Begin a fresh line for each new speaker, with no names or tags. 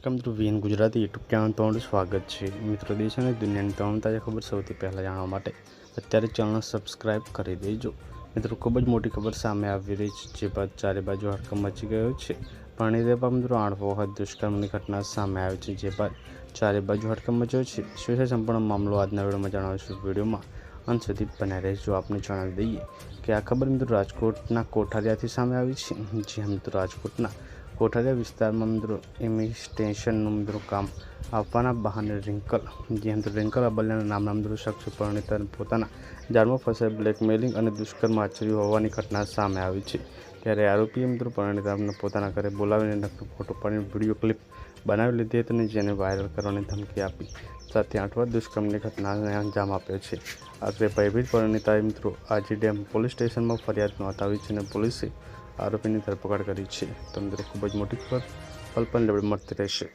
નમસ્કાર મિત્રો, VN Gujarati YouTube channel તમારું સ્વાગત છે। મિત્રો, દેશ અને દુનિયાની તમામ તાજા ખબર સૌથી પહેલાં જાણવા માટે અત્યારે ચેનલ સબસ્ક્રાઈબ કરી દેજો। મિત્રો, ખૂબ જ મોટી ખબર સામે આવી રહી છે, જે બાદ ચારે બાજુ હડકંપ મચી ગયો છે। પરણિતા મિત્રો 8 વખત દુષ્કર્મની ઘટના સામે આવી છે, જે બાદ ચારે બાજુ હડકંપ મચ્યો છે। શું છે સંપૂર્ણ મામલો આજના વિડીયોમાં જણાવીશું। વિડીયોમાં અંત સુધી બન્યા રહેજો। આપને જણાવી દઈએ કે આ ખબર મિત્રો રાજકોટના કોઠારિયાથી સામે આવી છે। જ્યાં મિત્રો રાજકોટના કોઠારિયા વિસ્તારમાં મિત્રો ઇમિટેશનનું મિત્રો કામ આપવાના બહાને રિંકલ અબલિયાના નામના મિત્રો શખ્સ પરણિતાને પોતાના જાળમાં ફસાઈ બ્લેકમેલિંગ અને દુષ્કર્મ આચર્યું હોવાની ઘટના સામે આવી છે। ત્યારે આરોપીએ મિત્રો પરણિતાને પોતાના ઘરે બોલાવીને નકલી ફોટો પાડીને વિડીયો ક્લિપ બનાવી લીધી હતી, જેને વાયરલ કરવાની ધમકી આપી સાથે 8 વાર દુષ્કર્મની ઘટનાને અંજામ આપ્યો છે। આખરે ભયભીત પરણિતાએ મિત્રો આજીડેમ પોલીસ સ્ટેશનમાં ફરિયાદ નોંધાવી છે અને પોલીસે આરોપીની ધરપકડ કરી છે। તો મિત્રો ખૂબ જ મોટી ખબર પલ પલ મળતી રહેશે।